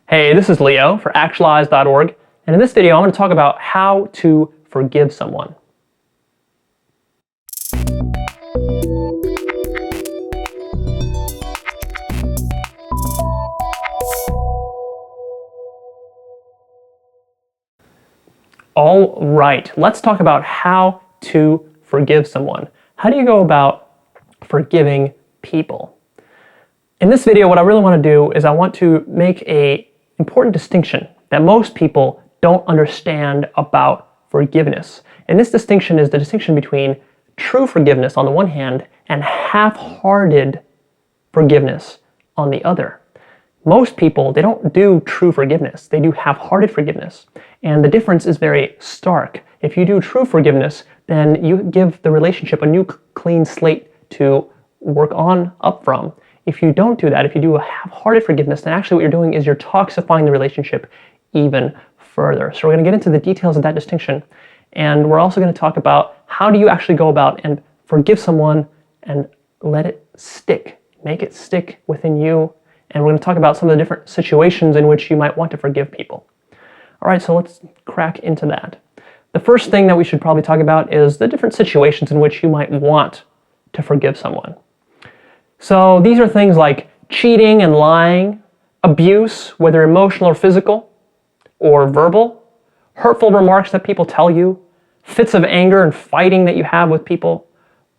Hey, this is Leo for Actualized.org, and in this video I'm going to talk about how to forgive someone. All right, let's talk about how to forgive someone. How do you go about forgiving people? In this video, what I really want to do is I want to make an important distinction that most people don't understand about forgiveness. And this distinction is the distinction between true forgiveness on the one hand and half-hearted forgiveness on the other. Most people, they don't do true forgiveness. They do half-hearted forgiveness. And the difference is very stark. If you do true forgiveness, then you give the relationship a new clean slate to work on up from. If you don't do that, if you do a half-hearted forgiveness, then actually what you're doing is you're toxifying the relationship even further. So we're going to get into the details of that distinction. And we're also going to talk about how do you actually go about and forgive someone and let it stick, make it stick within you. And we're going to talk about some of the different situations in which you might want to forgive people. All right, so let's crack into that. The first thing that we should probably talk about is the different situations in which you might want to forgive someone. So these are things like cheating and lying, abuse, whether emotional or physical, or verbal, hurtful remarks that people tell you, fits of anger and fighting that you have with people,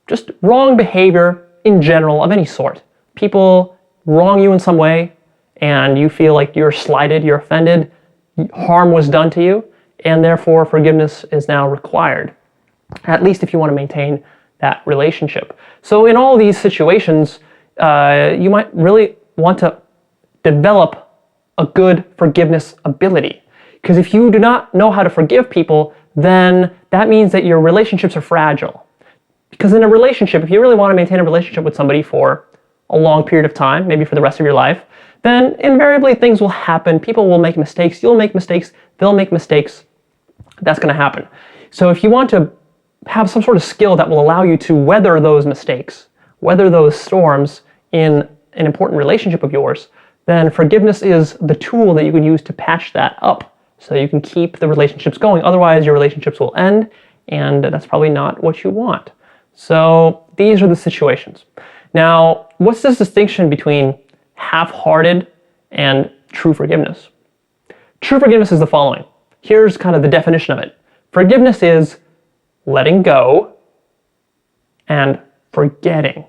just wrong behavior in general of any sort. People wrong you in some way and you feel like you're slighted, you're offended, harm was done to you, and therefore forgiveness is now required, at least if you want to maintain that relationship. So in all these situations, you might really want to develop a good forgiveness ability. Because if you do not know how to forgive people, then that means that your relationships are fragile. Because in a relationship, if you really want to maintain a relationship with somebody for a long period of time, maybe for the rest of your life, then invariably things will happen. People will make mistakes. You'll make mistakes. They'll make mistakes. That's going to happen. So if you want to have some sort of skill that will allow you to weather those mistakes, weather those storms in an important relationship of yours, then forgiveness is the tool that you can use to patch that up so you can keep the relationships going. Otherwise, your relationships will end, and that's probably not what you want. So these are the situations. Now, what's this distinction between half-hearted and true forgiveness? True forgiveness is the following. Here's kind of the definition of it. Forgiveness is letting go and forgetting.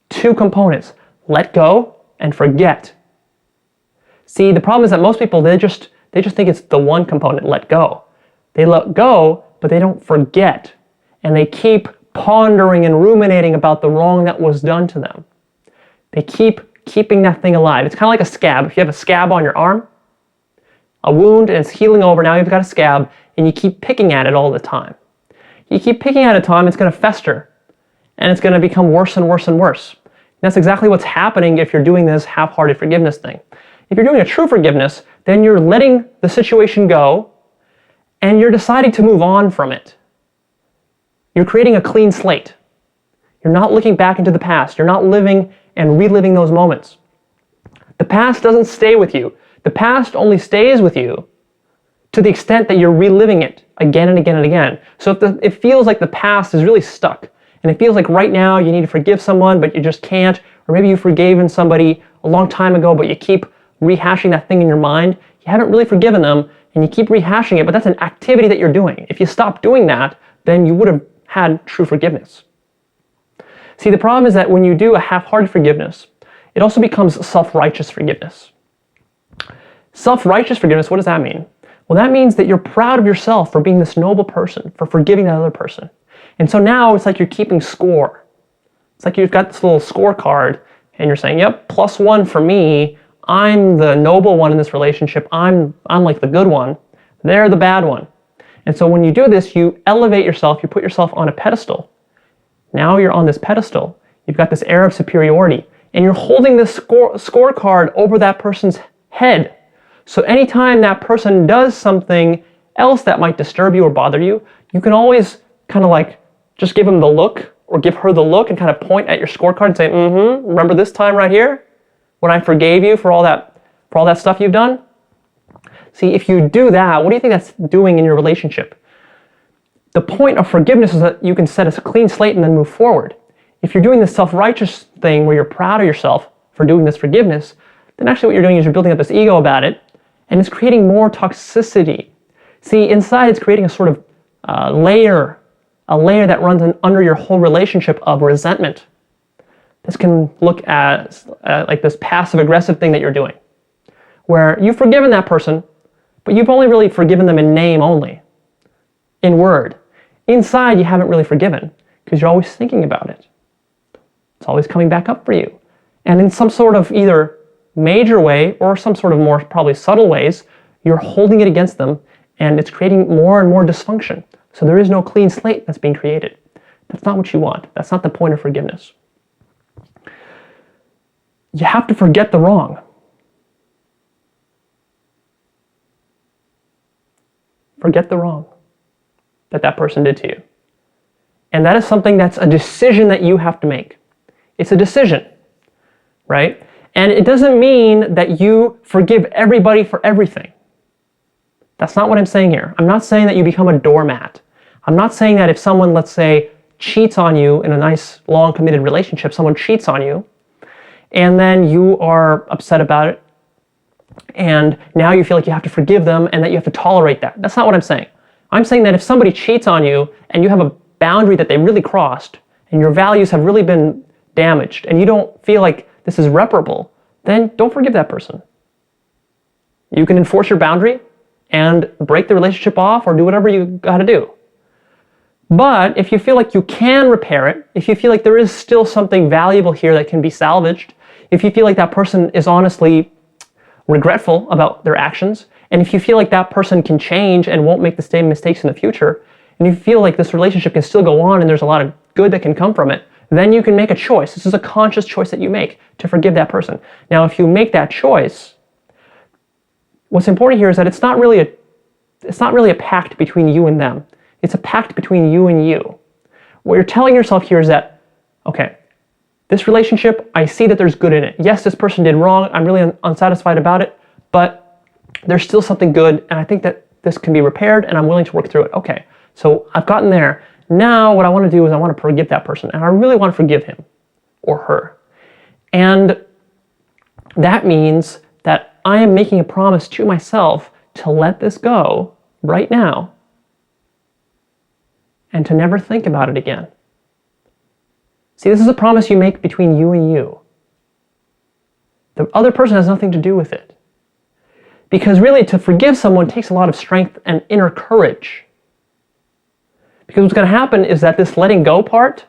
Two components, let go and forget. See, the problem is that most people, they just think it's the one component, let go. They let go, but they don't forget. And they keep pondering and ruminating about the wrong that was done to them. They keep keeping that thing alive. It's kind of like a scab. If you have a scab on your arm, a wound, and it's healing over, now you've got a scab, and you keep picking at it all the time. You keep picking at it time, it's going to fester, and it's going to become worse and worse and worse. And that's exactly what's happening if you're doing this half-hearted forgiveness thing. If you're doing a true forgiveness, then you're letting the situation go, and you're deciding to move on from it. You're creating a clean slate. You're not looking back into the past. You're not living and reliving those moments. The past doesn't stay with you. The past only stays with you to the extent that you're reliving it again and again and again. So if it feels like the past is really stuck, and it feels like right now you need to forgive someone, but you just can't, or maybe you've forgiven somebody a long time ago, but you keep rehashing that thing in your mind, you haven't really forgiven them, and you keep rehashing it, but that's an activity that you're doing. If you stop doing that, then you would have had true forgiveness. See, the problem is that when you do a half-hearted forgiveness, it also becomes self-righteous forgiveness. Self-righteous forgiveness, what does that mean? Well, that means that you're proud of yourself for being this noble person, for forgiving that other person. And so now it's like you're keeping score. It's like you've got this little scorecard and you're saying, yep, +1 for me. I'm the noble one in this relationship. I'm like the good one. They're the bad one. And so when you do this, you elevate yourself, you put yourself on a pedestal. Now you're on this pedestal. You've got this air of superiority and you're holding this scorecard over that person's head. So anytime that person does something else that might disturb you or bother you, you can always kind of like just give him the look or give her the look and kind of point at your scorecard and say, remember this time right here when I forgave you for all that for all that stuff you've done? See, if you do that, what do you think that's doing in your relationship? The point of forgiveness is that you can set a clean slate and then move forward. If you're doing this self-righteous thing where you're proud of yourself for doing this forgiveness, then actually what you're doing is you're building up this ego about it, and it's creating more toxicity. See, inside it's creating a sort of layer that runs under your whole relationship of resentment. This can look at like this passive-aggressive thing that you're doing, where you've forgiven that person, but you've only really forgiven them in name only, in word. Inside, you haven't really forgiven because you're always thinking about it. It's always coming back up for you. And in some sort of either major way or some sort of more probably subtle ways, you're holding it against them, and it's creating more and more dysfunction. So there is no clean slate that's being created. That's not what you want. That's not the point of forgiveness. You have to forget the wrong. Forget the wrong that person did to you. And that is something that's a decision that you have to make. It's a decision, right? And it doesn't mean that you forgive everybody for everything. That's not what I'm saying here. I'm not saying that you become a doormat. I'm not saying that if someone, let's say, cheats on you in a nice, long, committed relationship, someone cheats on you, and then you are upset about it, and now you feel like you have to forgive them and that you have to tolerate that. That's not what I'm saying. I'm saying that if somebody cheats on you and you have a boundary that they really crossed and your values have really been damaged and you don't feel like this is reparable, then don't forgive that person. You can enforce your boundary and break the relationship off or do whatever you gotta do. But if you feel like you can repair it, if you feel like there is still something valuable here that can be salvaged, if you feel like that person is honestly regretful about their actions, and if you feel like that person can change and won't make the same mistakes in the future, and you feel like this relationship can still go on and there's a lot of good that can come from it, then you can make a choice. This is a conscious choice that you make to forgive that person. Now, if you make that choice, what's important here is that it's not really a pact between you and them. It's a pact between you and you. What you're telling yourself here is that, okay, this relationship, I see that there's good in it. Yes, this person did wrong. I'm really unsatisfied about it, but there's still something good, and I think that this can be repaired, and I'm willing to work through it. Okay, so I've gotten there. Now what I want to do is I want to forgive that person, and I really want to forgive him or her. And that means that I am making a promise to myself to let this go right now and to never think about it again. See, this is a promise you make between you and you. The other person has nothing to do with it. Because really, to forgive someone takes a lot of strength and inner courage. Because what's going to happen is that this letting go part,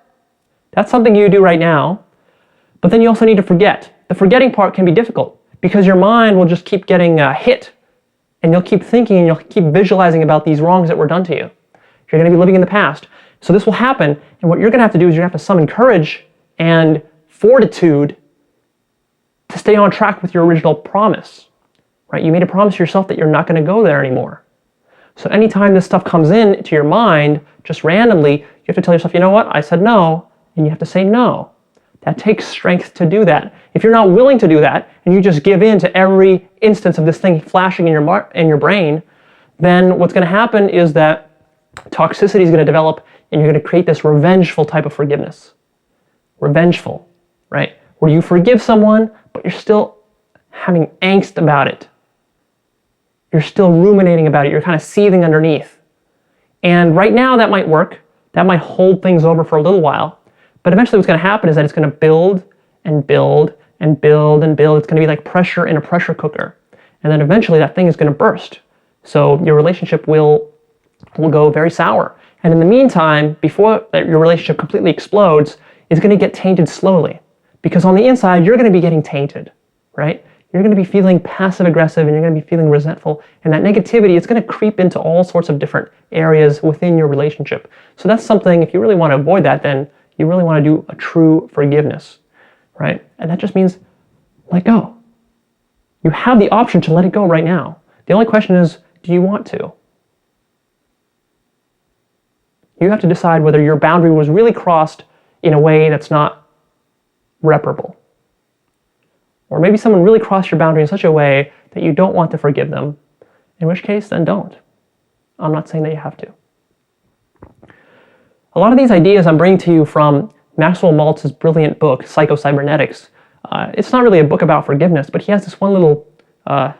that's something you do right now, but then you also need to forget. The forgetting part can be difficult because your mind will just keep getting hit, and you'll keep thinking and you'll keep visualizing about these wrongs that were done to you. You're going to be living in the past. So this will happen, and what you're going to have to do is you're going to have to summon courage and fortitude to stay on track with your original promise. Right? You made a promise to yourself that you're not going to go there anymore. So anytime this stuff comes in to your mind, just randomly, you have to tell yourself, you know what? I said no, and you have to say no. That takes strength to do that. If you're not willing to do that, and you just give in to every instance of this thing flashing in your brain, then what's going to happen is that toxicity is going to develop, and you're going to create this revengeful type of forgiveness. Revengeful, right? Where you forgive someone, but you're still having angst about it. You're still ruminating about it. You're kind of seething underneath. And right now that might work. That might hold things over for a little while. But eventually what's going to happen is that it's going to build and build and build and build. It's going to be like pressure in a pressure cooker. And then eventually that thing is going to burst. So your relationship will go very sour. And in the meantime, before your relationship completely explodes, it's going to get tainted slowly. Because on the inside, you're going to be getting tainted, right? You're going to be feeling passive-aggressive and you're going to be feeling resentful. And that negativity, it's going to creep into all sorts of different areas within your relationship. So that's something, if you really want to avoid that, then you really want to do a true forgiveness, right? And that just means let go. You have the option to let it go right now. The only question is, do you want to? You have to decide whether your boundary was really crossed in a way that's not reparable. Or maybe someone really crossed your boundary in such a way that you don't want to forgive them, in which case, then don't. I'm not saying that you have to. A lot of these ideas I'm bringing to you from Maxwell Maltz's brilliant book, Psycho-Cybernetics. It's not really a book about forgiveness, but he has this one little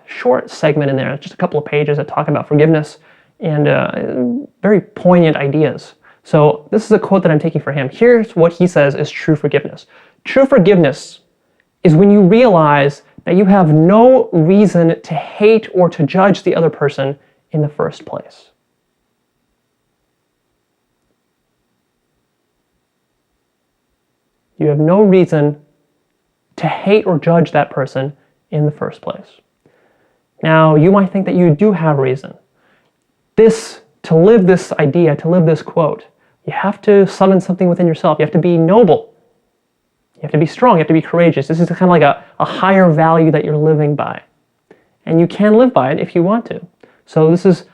short segment in there, just a couple of pages that talk about forgiveness and very poignant ideas. So this is a quote that I'm taking from him. Here's what he says is true forgiveness. True forgiveness is when you realize that you have no reason to hate or to judge the other person in the first place. You have no reason to hate or judge that person in the first place. Now, you might think that you do have reason. To live this idea, to live this quote, you have to summon something within yourself. You have to be noble. You have to be strong. You have to be courageous. This is kind of like a higher value that you're living by. And you can live by it if you want to. So this is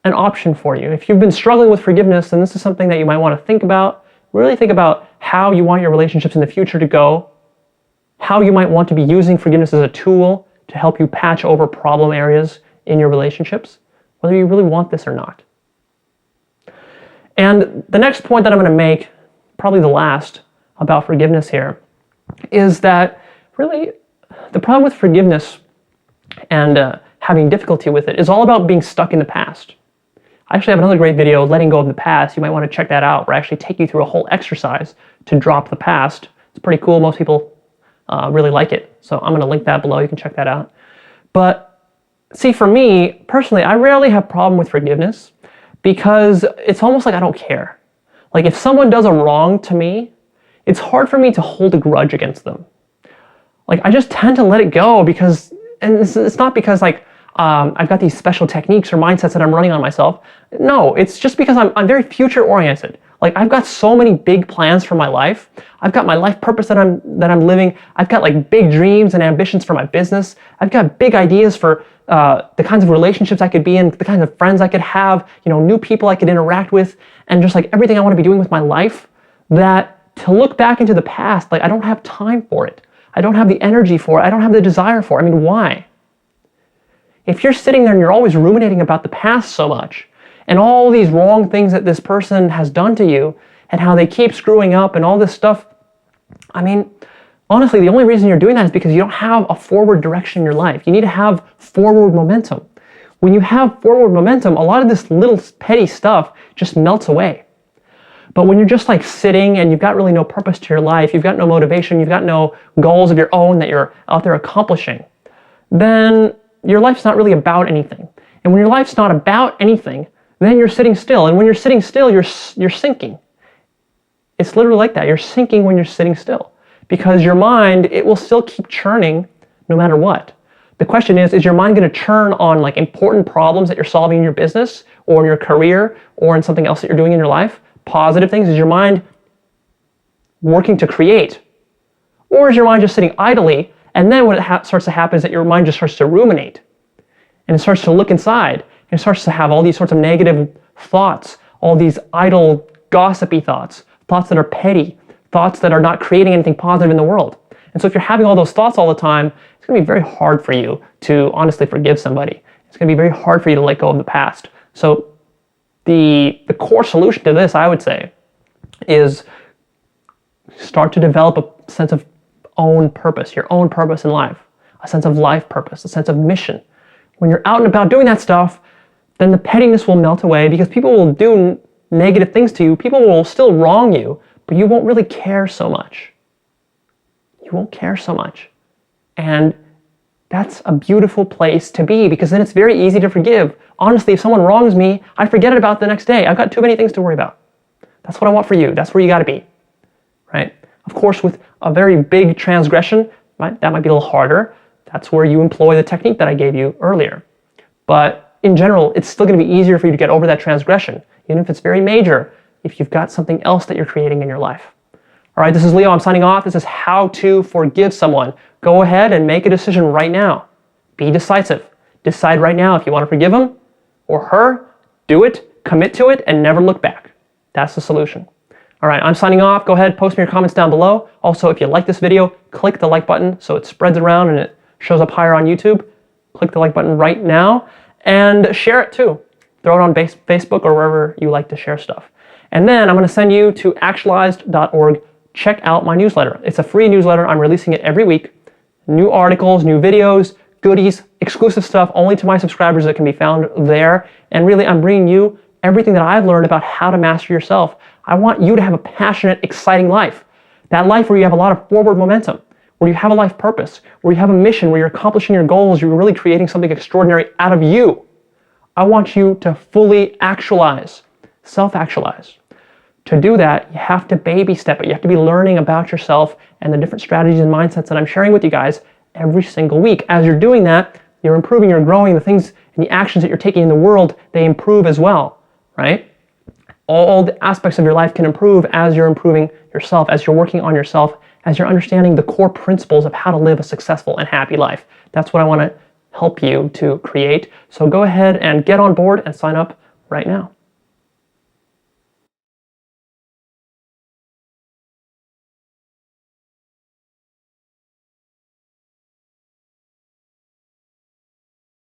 an option for you. If you've been struggling with forgiveness, then this is something that you might want to think about. Really think about how you want your relationships in the future to go, how you might want to be using forgiveness as a tool to help you patch over problem areas in your relationships, whether you really want this or not. And the next point that I'm going to make, probably the last, about forgiveness here, is that really the problem with forgiveness and having difficulty with it is all about being stuck in the past. I actually have another great video, Letting Go of the Past. You might want to check that out, where I actually take you through a whole exercise to drop the past. It's pretty cool. Most people really like it. So I'm going to link that below. You can check that out. But see, for me, personally, I rarely have a problem with forgiveness because it's almost like I don't care. Like if someone does a wrong to me, it's hard for me to hold a grudge against them. Like I just tend to let it go because, and it's not because like, I've got these special techniques or mindsets that I'm running on myself. No, it's just because I'm very future oriented. Like I've got so many big plans for my life. I've got my life purpose that I'm living. I've got like big dreams and ambitions for my business. I've got big ideas for the kinds of relationships I could be in, the kinds of friends I could have, new people I could interact with, and just like everything I want to be doing with my life, that to look back into the past, like I don't have time for it. I don't have the energy for it. I don't have the desire for it. I mean, why? If you're sitting there and you're always ruminating about the past so much, and all these wrong things that this person has done to you, and how they keep screwing up and all this stuff, I mean, honestly, the only reason you're doing that is because you don't have a forward direction in your life. You need to have forward momentum. When you have forward momentum, a lot of this little petty stuff just melts away. But when you're just like sitting and you've got really no purpose to your life, you've got no motivation, you've got no goals of your own that you're out there accomplishing, then your life's not really about anything. And when your life's not about anything, then you're sitting still. And when you're sitting still, you're sinking. It's literally like that. You're sinking when you're sitting still. Because your mind, it will still keep churning no matter what. The question is your mind going to churn on like important problems that you're solving in your business or in your career or in something else that you're doing in your life? Positive things? Is your mind working to create? Or is your mind just sitting idly? And then what starts to happen is that your mind just starts to ruminate. And it starts to look inside. And it starts to have all these sorts of negative thoughts, all these idle, gossipy thoughts, thoughts that are petty, thoughts that are not creating anything positive in the world. And so if you're having all those thoughts all the time, it's going to be very hard for you to honestly forgive somebody. It's going to be very hard for you to let go of the past. So the core solution to this, I would say, is start to develop a sense of own purpose, your own purpose in life, a sense of life purpose, a sense of mission. When you're out and about doing that stuff, then the pettiness will melt away because people will do negative things to you. People will still wrong you, but you won't really care so much. You won't care so much. And that's a beautiful place to be because then it's very easy to forgive. Honestly, if someone wrongs me, I forget it about the next day. I've got too many things to worry about. That's what I want for you. That's where you got to be, right? Of course, with a very big transgression, right, that might be a little harder. That's where you employ the technique that I gave you earlier. But in general, it's still going to be easier for you to get over that transgression, even if it's very major, if you've got something else that you're creating in your life. All right, this is Leo. I'm signing off. This is how to forgive someone. Go ahead and make a decision right now. Be decisive. Decide right now if you want to forgive him or her. Do it, commit to it, and never look back. That's the solution. All right, I'm signing off. Go ahead, post me your comments down below. Also, if you like this video, click the like button so it spreads around and it shows up higher on YouTube. Click the like button right now and share it too. Throw it on Facebook or wherever you like to share stuff. And then I'm going to send you to Actualized.org. Check out my newsletter. It's a free newsletter. I'm releasing it every week. New articles, new videos, goodies, exclusive stuff only to my subscribers that can be found there. And really, I'm bringing you everything that I've learned about how to master yourself. I want you to have a passionate, exciting life. That life where you have a lot of forward momentum, where you have a life purpose, where you have a mission, where you're accomplishing your goals, you're really creating something extraordinary out of you. I want you to fully actualize, self-actualize. To do that, you have to baby step it. You have to be learning about yourself and the different strategies and mindsets that I'm sharing with you guys every single week. As you're doing that, you're improving, you're growing, the things and the actions that you're taking in the world, they improve as well, right? All the aspects of your life can improve as you're improving yourself, as you're working on yourself, as you're understanding the core principles of how to live a successful and happy life. That's what I want to help you to create. So go ahead and get on board and sign up right now.